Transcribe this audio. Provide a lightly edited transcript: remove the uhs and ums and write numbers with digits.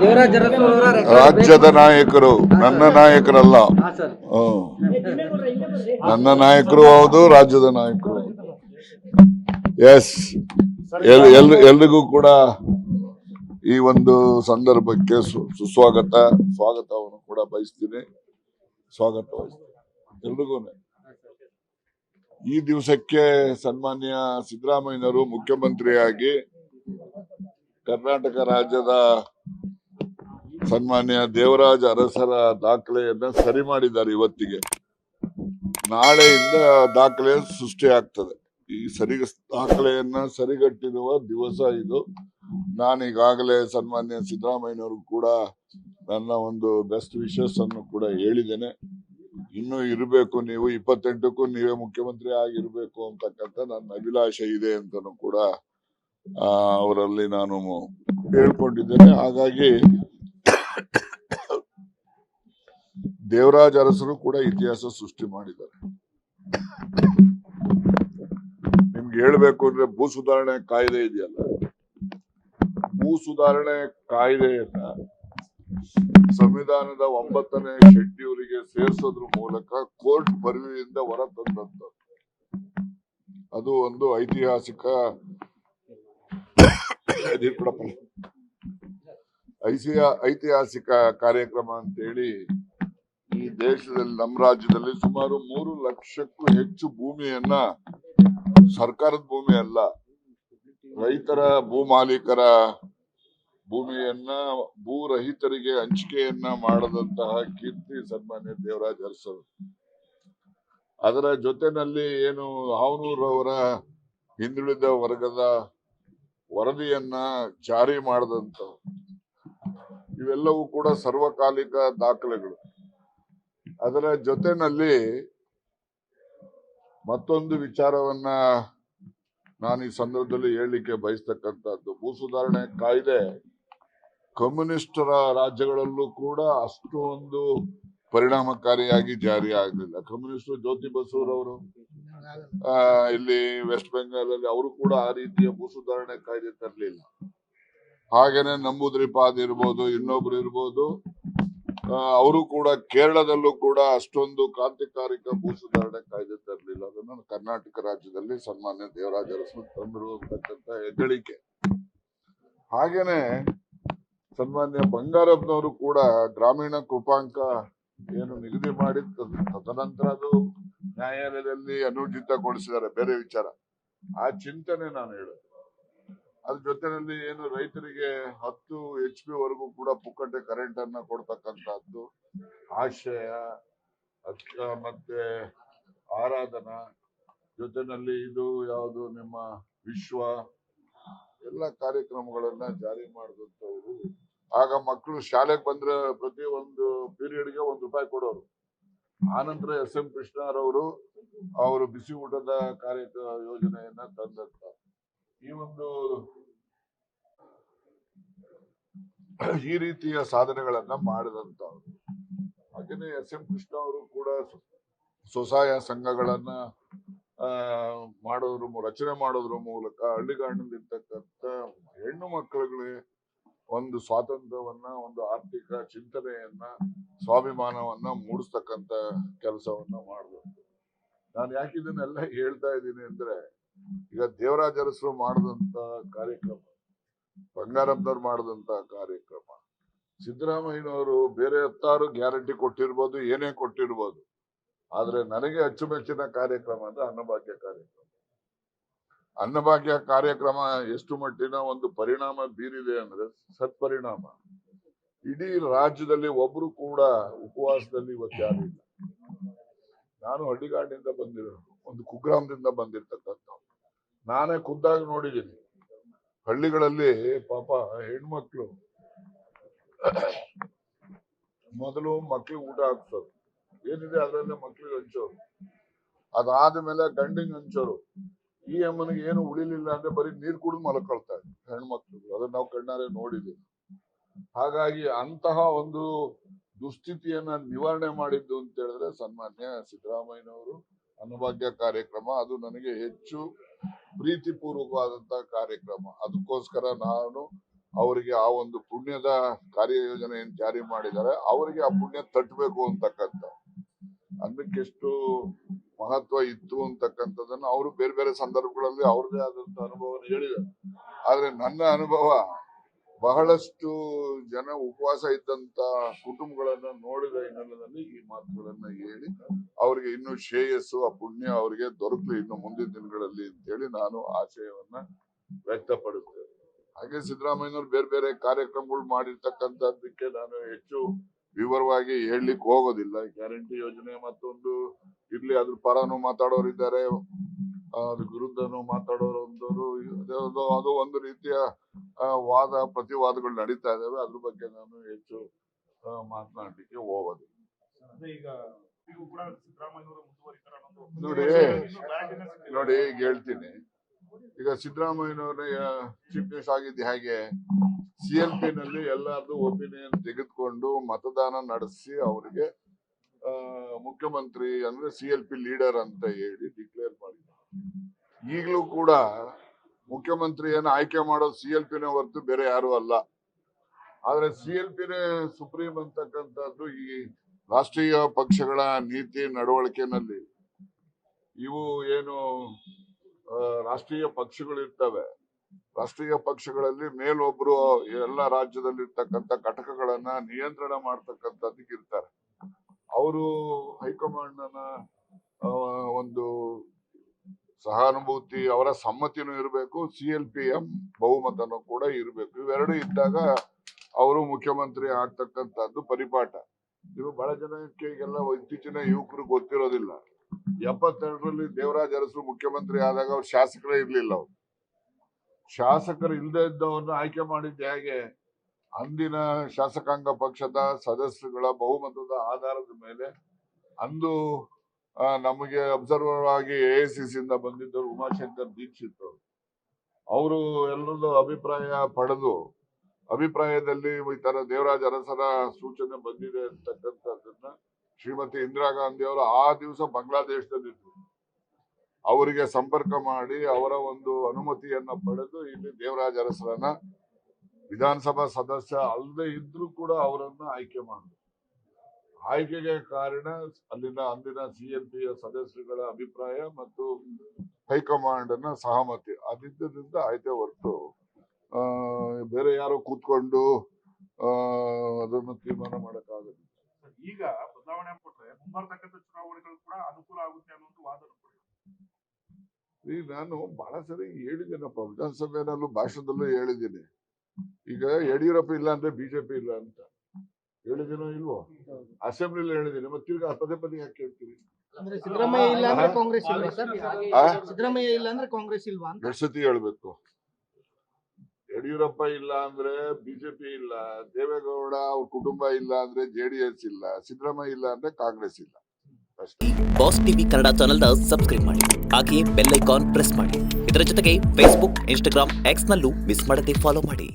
ದೇವರಾಜ್ ಅರಸು ಅವರ ರಾಜ್ಯದ ನಾಯಕರು, ನನ್ನ ನಾಯಕರಲ್ಲ. ನನ್ನ ನಾಯಕರು ಹೌದು, ರಾಜ್ಯದ ನಾಯಕರು. ಎಸ್, ಎಲ್ರಿಗೂ ಕೂಡ ಈ ಒಂದು ಸಂದರ್ಭಕ್ಕೆ ಸ್ವಾಗತವನ್ನು ಕೂಡ ಬಯಸ್ತೀನಿ. ಎಲ್ರಿಗೂ ಈ ದಿವಸಕ್ಕೆ ಸನ್ಮಾನ್ಯ ಸಿದ್ದರಾಮಯ್ಯನವರು ಮುಖ್ಯಮಂತ್ರಿಯಾಗಿ ಕರ್ನಾಟಕ ರಾಜ್ಯದ ಸನ್ಮಾನ್ಯ ದೇವರಾಜ ಅರಸರ ದಾಖಲೆಯನ್ನ ಸರಿ ಮಾಡಿದ್ದಾರೆ. ಇವತ್ತಿಗೆ ನಾಳೆಯಿಂದ ದಾಖಲೆ ಸೃಷ್ಟಿ ಆಗ್ತದೆ. ಈ ದಾಖಲೆಯನ್ನ ಸರಿಗಟ್ಟಿರುವ ದಿವಸ ಇದು. ನಾನೀಗಾಗಲೇ ಸನ್ಮಾನ್ಯ ಸಿದ್ದರಾಮಯ್ಯನವರು ಕೂಡ ನನ್ನ ಒಂದು ಬೆಸ್ಟ್ ವಿಶಸ್ ಅನ್ನು ಕೂಡ ಹೇಳಿದ್ದೇನೆ. ಇನ್ನೂ ಇರಬೇಕು, ನೀವು 28ಕ್ಕೂ ನೀವೇ ಮುಖ್ಯಮಂತ್ರಿ ಆಗಿರ್ಬೇಕು ಅಂತಕ್ಕಂಥ ನನ್ನ ಅಭಿಲಾಷೆ ಇದೆ ಅಂತನೂ ಕೂಡ ಅವರಲ್ಲಿ ನಾನು ಹೇಳ್ಕೊಂಡಿದ್ದೇನೆ. ಹಾಗಾಗಿ ದೇವರಾಜ ಅರಸರು ಕೂಡ ಇತಿಹಾಸ ಸೃಷ್ಟಿ ಮಾಡಿದ್ದಾರೆ. ನಿಮ್ಗೆ ಹೇಳ್ಬೇಕು ಅಂದ್ರೆ ಭೂ ಸುಧಾರಣೆ ಕಾಯ್ದೆ ಇದೆಯಲ್ಲ, ಭೂ ಸುಧಾರಣೆ ಕಾಯ್ದೆಯನ್ನ ಸಂವಿಧಾನದ 9ನೇ ಶೆಡ್ಯೂಲ್ಗೆ ಸೇರಿಸೋದ್ರ ಮೂಲಕ ಕೋರ್ಟ್ ಪರಿವಿಯಿಂದ ಹೊರ ತಂದಂತ ಅದು ಒಂದು ಐತಿಹಾಸಿಕ ಕಾರ್ಯಕ್ರಮ ಅಂತೇಳಿ ಈ ದೇಶದಲ್ಲಿ, ನಮ್ಮ ರಾಜ್ಯದಲ್ಲಿ ಸುಮಾರು 3 ಲಕ್ಷಕ್ಕೂ ಹೆಚ್ಚು ಭೂಮಿಯನ್ನ, ಸರ್ಕಾರದ ಭೂಮಿ ಅಲ್ಲ, ರೈತರ ಭೂ ಮಾಲೀಕರ ಭೂಮಿಯನ್ನ ಭೂರಹಿತರಿಗೆ ಹಂಚಿಕೆಯನ್ನ ಮಾಡದಂತಹ ಕೀರ್ತಿ ಸನ್ಮಾನ್ಯ ದೇವರಾಜ ಅರಸರು. ಅದರ ಜೊತೆನಲ್ಲಿ ಏನು ಹಾವನೂರವರ ಹಿಂದುಳಿದ ವರ್ಗದ ವರದಿಯನ್ನ ಜಾರಿ ಮಾಡದಂತ, ಇವೆಲ್ಲವೂ ಕೂಡ ಸರ್ವಕಾಲಿಕ ದಾಖಲೆಗಳು. ಅದರ ಜೊತೆನಲ್ಲಿ ಮತ್ತೊಂದು ವಿಚಾರವನ್ನ ನಾನು ಈ ಸಂದರ್ಭದಲ್ಲಿ ಹೇಳಲಿಕ್ಕೆ ಬಯಸ್ತಕ್ಕಂಥದ್ದು, ಭೂ ಸುಧಾರಣೆ ಕಾಯ್ದೆ ಕಮ್ಯುನಿಸ್ಟರ ರಾಜ್ಯಗಳಲ್ಲೂ ಕೂಡ ಅಷ್ಟೊಂದು ಪರಿಣಾಮಕಾರಿಯಾಗಿ ಜಾರಿ ಆಗಲಿಲ್ಲ. ಕಮ್ಯುನಿಸ್ಟರು ಜ್ಯೋತಿ ಬಸವರವರು ಇಲ್ಲಿ ವೆಸ್ಟ್ ಬೆಂಗಾಲ್ ಅಲ್ಲಿ ಅವರು ಕೂಡ ಆ ರೀತಿಯ ಭೂ ಸುಧಾರಣೆ ಕಾಯ್ದೆ ತರಲಿಲ್ಲ. ಹಾಗೇನೆ ನಂಬೂದ್ರಿಪಾದ್ ಇರ್ಬೋದು, ಇನ್ನೊಬ್ರು ಇರ್ಬೋದು, ಅವರು ಕೂಡ ಕೇರಳದಲ್ಲೂ ಕೂಡ ಅಷ್ಟೊಂದು ಕ್ರಾಂತಿಕಾರಿಕ ಭೂ ಸುಧಾರಣೆ ಕಾಯ್ದೆ ತರಲಿಲ್ಲ. ಅದನ್ನು ಕರ್ನಾಟಕ ರಾಜ್ಯದಲ್ಲಿ ಸನ್ಮಾನ್ಯ ದೇವರಾಜ ಅರಸರು ತಂದಿರುವಂತಕ್ಕಂಥ ಹೆಗ್ಗಳಿಕೆ. ಹಾಗೇನೆ ಸನ್ಮಾನ್ಯ ಬಂಗಾರಪ್ಪನವರು ಕೂಡ ಗ್ರಾಮೀಣ ಕೃಪಾಂಕ ಏನು ನಿಗದಿ ಮಾಡಿ ತದನಂತರ ಅದು ನ್ಯಾಯಾಲಯದಲ್ಲಿ ಅನುರ್ಜಿತಗೊಳಿಸಿದ್ದಾರೆ, ಬೇರೆ ವಿಚಾರ. ಆ ಚಿಂತನೆ ನಾನು ಹೇಳೋದು. ಅದ್ರ ಜೊತೆಯಲ್ಲಿ ಏನು ರೈತರಿಗೆ 10 HP ವರೆಗೂ ಕೂಡ ಪುಕ್ಕಟೆ ಕರೆಂಟ್ ಅನ್ನ ಕೊಡ್ತಕ್ಕಂಥದ್ದು, ಆಶ್ರಯ ಮತ್ತೆ ಆರಾಧನಾ ಜೊತೆನಲ್ಲಿ ಇದು ಯಾವುದು ನಿಮ್ಮ ವಿಶ್ವ ಎಲ್ಲ ಕಾರ್ಯಕ್ರಮಗಳನ್ನ ಜಾರಿ ಮಾಡಿದಂಥವ್ರು. ಆಗ ಮಕ್ಕಳು ಶಾಲೆಗೆ ಬಂದ್ರೆ ಪ್ರತಿ ಒಂದು ಪೀರಿಯಡ್ಗೆ ₹1 ಕೊಡೋರು. ಆನಂತರ SM ಕೃಷ್ಣರವರು ಅವರು ಬಿಸಿ ಊಟದ ಯೋಜನೆಯನ್ನ ತಂದಂತ ಈ ರೀತಿಯ ಸಾಧನೆಗಳನ್ನ ಮಾಡಿದಂತವ್ರು. ಹಾಗೇನೆ SM ಕೃಷ್ಣ ಅವರು ಕೂಡ ಸ್ವಸಹಾಯ ಸಂಘಗಳನ್ನ ರಚನೆ ಮಾಡೋದ್ರ ಮೂಲಕ ಹಳ್ಳಿಗಾಡಿನಲ್ಲಿರ್ತಕ್ಕಂಥ ಹೆಣ್ಣು ಮಕ್ಕಳಿಗೆ ಒಂದು ಸ್ವಾತಂತ್ರ್ಯವನ್ನ, ಒಂದು ಆರ್ಥಿಕ ಚಿಂತನೆಯನ್ನ, ಸ್ವಾಭಿಮಾನವನ್ನ ಮೂಡಿಸ್ತಕ್ಕಂಥ ಕೆಲಸವನ್ನ ಮಾಡಿದ್ರು. ನಾನು ಯಾಕೆ ಇದನ್ನೆಲ್ಲ ಹೇಳ್ತಾ ಇದ್ದೀನಿ ಅಂದ್ರೆ, ಈಗ ದೇವರಾಜ ಅರಸರು ಮಾಡಿದಂತ ಕಾರ್ಯಕ್ರಮ, ಬಂಗಾರಪ್ಪನವ್ರು ಮಾಡಿದಂತ ಕಾರ್ಯಕ್ರಮ, ಸಿದ್ದರಾಮಯ್ಯನವರು ಬೇರೆ 10 ಗ್ಯಾರಂಟಿ ಕೊಟ್ಟಿರ್ಬೋದು, ಏನೇ ಕೊಟ್ಟಿರ್ಬೋದು, ಆದ್ರೆ ನನಗೆ ಅಚ್ಚುಮೆಚ್ಚಿನ ಕಾರ್ಯಕ್ರಮ ಅಂದ್ರೆ ಅನ್ನಭಾಗ್ಯ ಕಾರ್ಯಕ್ರಮ. ಅನ್ನಭಾಗ್ಯ ಕಾರ್ಯಕ್ರಮ ಎಷ್ಟು ಮಟ್ಟಿನ ಒಂದು ಪರಿಣಾಮ ಬೀರಿದೆ ಅಂದ್ರೆ ಸತ್ಪರಿಣಾಮ. ಇಡೀ ರಾಜ್ಯದಲ್ಲಿ ಒಬ್ರು ಕೂಡ ಉಪವಾಸದಲ್ಲಿ ಇವತ್ತು ಯಾರು ಇಲ್ಲ. ನಾನು ಹಳ್ಳಿಗಾಡಿನಿಂದ ಒಂದು ಕುಗ್ರಾಮದಿಂದ ಬಂದಿರ್ತಕ್ಕಂಥ, ನಾನೇ ಖುದ್ದಾಗಿ ನೋಡಿದ್ದೀನಿ. ಹಳ್ಳಿಗಳಲ್ಲಿ ಪಾಪ ಹೆಣ್ಮಕ್ಳು ಮೊದಲು ಮಕ್ಳಿಗೆ ಊಟ ಹಾಕ್ಸೋರು, ಏನಿದೆ ಅದರಲ್ಲೇ ಮಕ್ಳಿಗೆ ಹಂಚೋರು, ಅದಾದ್ಮೇಲೆ ಗಂಡಿಗೆ ಹಂಚೋರು. ಈ ಅಮ್ಮನಿಗೆ ಏನು ಉಳಿಲಿಲ್ಲ ಅಂದ್ರೆ ಬರೀ ನೀರು ಕುಡಿದು ಮಲ್ಕೊಳ್ತಾರೆ ಹೆಣ್ಮಕ್ಳು. ಅದನ್ನ ನಾವು ಕಣ್ಣಾರೆ ನೋಡಿದ್ದೀವಿ. ಹಾಗಾಗಿ ಅಂತಹ ಒಂದು ದುಸ್ಥಿತಿಯನ್ನ ನಿವಾರಣೆ ಮಾಡಿದ್ದು ಅಂತ ಹೇಳಿದ್ರೆ ಸನ್ಮಾನ್ಯ ಸಿದ್ದರಾಮಯ್ಯನವರು ಅನ್ನಭಾಗ್ಯ ಕಾರ್ಯಕ್ರಮ. ಅದು ನನಗೆ ಹೆಚ್ಚು ಪ್ರೀತಿಪೂರ್ವಕವಾದಂತಹ ಕಾರ್ಯಕ್ರಮ. ಅದಕ್ಕೋಸ್ಕರ ನಾನು ಅವರಿಗೆ ಆ ಒಂದು ಪುಣ್ಯದ ಕಾರ್ಯಯೋಜನೆಯನ್ನು ಜಾರಿ ಮಾಡಿದ್ದಾರೆ, ಅವರಿಗೆ ಆ ಪುಣ್ಯ ತಟ್ಟಬೇಕು ಅಂತಕ್ಕಂಥ ಅದಕ್ಕೆಷ್ಟು ಮಹತ್ವ ಇತ್ತು ಅಂತಕ್ಕಂಥದ್ದನ್ನು ಅವರು ಬೇರೆ ಬೇರೆ ಸಂದರ್ಭಗಳಲ್ಲಿ ಅವ್ರದೇ ಆದಂತ ಅನುಭವನ ಹೇಳಿದ್ದಾರೆ. ಆದ್ರೆ ನನ್ನ ಅನುಭವ ಬಹಳಷ್ಟು ಜನ ಉಪವಾಸ ಇದ್ದಂತ ಕುಟುಂಬಗಳನ್ನ ನೋಡಿದ ಹಿನ್ನೆಲೆಯಲ್ಲಿ ಈ ಮಾತುಗಳನ್ನ ಹೇಳಿ ಅವರಿಗೆ ಇನ್ನು ಶ್ರೇಯಸ್ಸು ಆ ಪುಣ್ಯ ಅವರಿಗೆ ದೊರಕಲಿ ಇನ್ನು ಮುಂದಿನ ದಿನಗಳಲ್ಲಿ ಅಂತೇಳಿ ನಾನು ಆಶಯವನ್ನ ವ್ಯಕ್ತಪಡಿಸ್ತೇನೆ. ಹಾಗೆ ಸಿದ್ದರಾಮಯ್ಯನವರು ಬೇರೆ ಬೇರೆ ಕಾರ್ಯಕ್ರಮಗಳು ಮಾಡಿರ್ತಕ್ಕಂಥದ್ದಕ್ಕೆ ನಾನು ಹೆಚ್ಚು ವಿವರವಾಗಿ ಹೇಳಲಿಕ್ಕೆ ಹೋಗೋದಿಲ್ಲ. ಗ್ಯಾರಂಟಿ ಯೋಜನೆ ಮತ್ತೊಂದು ಇರ್ಲಿ, ಅದ್ರ ಪರನು ಮಾತಾಡೋರಿದ್ದಾರೆ, ಅದ್ರ ವಿರುದ್ಧನೂ ಮಾತಾಡೋರು, ಅದು ಒಂದು ರೀತಿಯ ವಾದ ಪ್ರತಿವಾದಗಳು ನಡೀತಾ ಇದಾವೆ. ಅದ್ರ ಬಗ್ಗೆ ನಾನು ಹೆಚ್ಚು ಮಾತನಾಡಲಿಕ್ಕೆ ಹೋಗೋದಿಲ್ಲ. ನೋಡಿ ಈಗ ಹೇಳ್ತೀನಿ, ಈಗ ಸಿದ್ದರಾಮಯ್ಯನವರ ಚೀಫ್ ಮಿನಿಸ್ಟರ್ ಆಗಿದ್ದು ಹೇಗೆ, CLP ನಲ್ಲಿ ಎಲ್ಲಾರ್ದು ಒಪಿನಿಯನ್ ತೆಗೆದುಕೊಂಡು ಮತದಾನ ನಡೆಸಿ ಅವರಿಗೆ ಮುಖ್ಯಮಂತ್ರಿ ಅಂದ್ರೆ CLP ಲೀಡರ್ ಅಂತ ಹೇಳಿ ಡಿಕ್ಲೇರ್ ಮಾಡಿದ್ದಾರೆ. ಈಗಲೂ ಕೂಡ ಮುಖ್ಯಮಂತ್ರಿಯನ್ನು ಆಯ್ಕೆ ಮಾಡೋದು CLPನೇ ಹೊರತು ಬೇರೆ ಯಾರು ಅಲ್ಲ. ಆದ್ರೆ CLPನೇ ಸುಪ್ರೀಂ ಅಂತಕ್ಕಂಥದ್ದು ಈ ರಾಷ್ಟ್ರೀಯ ಪಕ್ಷಗಳ ನೀತಿ ನಡವಳಿಕೆನಲ್ಲಿ ಇವು ಏನು ರಾಷ್ಟ್ರೀಯ ಪಕ್ಷಗಳು ಇರ್ತವೆ, ರಾಷ್ಟ್ರೀಯ ಪಕ್ಷಗಳಲ್ಲಿ ಮೇಲೊಬ್ರು ಎಲ್ಲ ರಾಜ್ಯದಲ್ಲಿ ಇರ್ತಕ್ಕಂಥ ಘಟಕಗಳನ್ನ ನಿಯಂತ್ರಣ ಮಾಡ್ತಕ್ಕಂಥದ್ದಕ್ಕೆ ಇರ್ತಾರೆ. ಅವರು ಹೈಕಮಾಂಡ್ ಒಂದು ಸಹಾನುಭೂತಿ, ಅವರ ಸಮ್ಮತಿನೂ ಇರಬೇಕು, CLPಯ ಬಹುಮತನೂ ಕೂಡ ಇರಬೇಕು. ಇವೆರಡು ಇದ್ದಾಗ ಅವರು ಮುಖ್ಯಮಂತ್ರಿ ಆಗ್ತಕ್ಕಂಥದ್ದು ಪರಿಪಾಠ. ಇವು ಬಹಳ ಜನಕ್ಕೆ ಈಗೆಲ್ಲ ಇತ್ತೀಚಿನ ಯುವಕರು ಗೊತ್ತಿರೋದಿಲ್ಲ. 72ರಲ್ಲಿ ದೇವರಾಜ ಅರಸು ಮುಖ್ಯಮಂತ್ರಿ ಆದಾಗ ಅವ್ರು ಶಾಸಕರೇ ಇರ್ಲಿಲ್ಲ. ಅವ್ರು ಶಾಸಕರು ಇಲ್ಲದೆ ಇದ್ದವ್ರನ್ನ ಆಯ್ಕೆ ಮಾಡಿದ್ದೆ ಹೇಗೆ, ಅಂದಿನ ಶಾಸಕಾಂಗ ಪಕ್ಷದ ಸದಸ್ಯರುಗಳ ಬಹುಮತದ ಆಧಾರದ ಮೇಲೆ. ಅಂದು ನಮಗೆ ಅಬ್ಸರ್ವರ್ ಆಗಿ AICC ಇಂದ ಬಂದಿದ್ದರು ಉಮಾಶಂಕರ್ ದೀಕ್ಷಿತ್ ಅವರು ಎಲ್ಲರದ್ದು ಅಭಿಪ್ರಾಯ ಪಡೆದು, ಅಭಿಪ್ರಾಯದಲ್ಲಿ ಈ ತರ ದೇವರಾಜ ಅರಸರ ಸೂಚನೆ ಬಂದಿದೆ ಅಂತಕ್ಕಂಥದ್ದನ್ನ ಶ್ರೀಮತಿ ಇಂದಿರಾ ಗಾಂಧಿ ಅವರು ಆ ದಿವಸ ಬಾಂಗ್ಲಾದೇಶದಲ್ಲಿದ್ರು, ಅವರಿಗೆ ಸಂಪರ್ಕ ಮಾಡಿ ಅವರ ಒಂದು ಅನುಮತಿಯನ್ನ ಪಡೆದು ಇಲ್ಲಿ ದೇವರಾಜ ಅರಸರನ್ನ ವಿಧಾನಸಭಾ ಸದಸ್ಯ ಅಲ್ಲದೆ ಇದ್ರೂ ಕೂಡ ಅವರನ್ನ ಆಯ್ಕೆ ಮಾಡಿದ್ರು. ಆಯ್ಕೆಗೆ ಕಾರಣ ಅಲ್ಲಿನ ಅಂದಿನ CLPಯ ಸದಸ್ಯರುಗಳ ಅಭಿಪ್ರಾಯ ಮತ್ತು ಹೈಕಮಾಂಡ್ ನ ಸಹಮತಿ ಅದಿದ್ದರಿಂದ ಆಯ್ತೆ ಹೊರತು ಬೇರೆ ಯಾರೋ ಕೂತ್ಕೊಂಡು ಅದನ್ನು ತೀರ್ಮಾನ ಮಾಡಕ್ಕಾಗಲ್ಲ. ಈಗ ಬದಲಾವಣೆ ಕೊಟ್ರೆ ಮುಂಬರ್ತಕ್ಕಂಥ ಚುನಾವಣೆಗಳು ಕೂಡ ಅನುಕೂಲ ಆಗುತ್ತೆ ಅನ್ನೋ ವಾದ. ಈಗ ನಾನು ಬಹಳ ಸರಿ ಹೇಳಿದ್ದೇನಪ್ಪ, ವಿಧಾನಸಭೆನಲ್ಲೂ ಭಾಷಣದಲ್ಲೂ ಹೇಳಿದ್ದೀನಿ. ಈಗ ಯಡಿಯೂರಪ್ಪ ಇಲ್ಲ ಅಂದ್ರೆ BJP ಇಲ್ಲ ಅಂತ ಹೇಳಿದ್ದೀನೋ ಇಲ್ವೋ, ಅಸೆಂಬ್ಲಿಲಿ ಹೇಳಿದ್ದೀನಿ. ಮತ್ತೆ ತಿರ್ಗಾ ಪದೇ ಪದೇ ಯಾಕೆ ಹೇಳ್ತೀರಿ? ಸಿದ್ದರಾಮಯ್ಯ ಇಲ್ಲ ಅಂದ್ರೆ ಕಾಂಗ್ರೆಸ್ ಇಲ್ವಾ ಸರ್? ಸಿದ್ದರಾಮಯ್ಯ ಇಲ್ಲ ಅಂದ್ರೆ ಕಾಂಗ್ರೆಸ್ ಇಲ್ವಾ ಅಂತ ಎಷ್ಟು ಸತಿ ಹೇಳ್ಬೇಕು? ಯಡಿಯೂರಪ್ಪ ಇಲ್ಲ ಅಂದ್ರೆ BJP ಇಲ್ಲ, ದೇವೇಗೌಡ ಅವ್ರ ಕುಟುಂಬ ಇಲ್ಲ ಅಂದ್ರೆ JDS ಇಲ್ಲ, ಸಿದ್ದರಾಮಯ್ಯ ಇಲ್ಲ ಅಂದ್ರೆ ಕಾಂಗ್ರೆಸ್ ಇಲ್ಲ. ಬಾಸ್ ಟಿವಿ ಕನ್ನಡ ಚಾನೆಲ್ನ ಸಬ್ಸ್ಕ್ರೈಬ್ ಮಾಡಿ, ಹಾಗೆಯೇ ಬೆಲ್ ಐಕಾನ್ ಪ್ರೆಸ್ ಮಾಡಿ. ಇದರ ಜೊತೆಗೆ Facebook, Instagram, X ನಲ್ಲೂ ಮಿಸ್ ಮಾಡದೆ ಫಾಲೋ ಮಾಡಿ.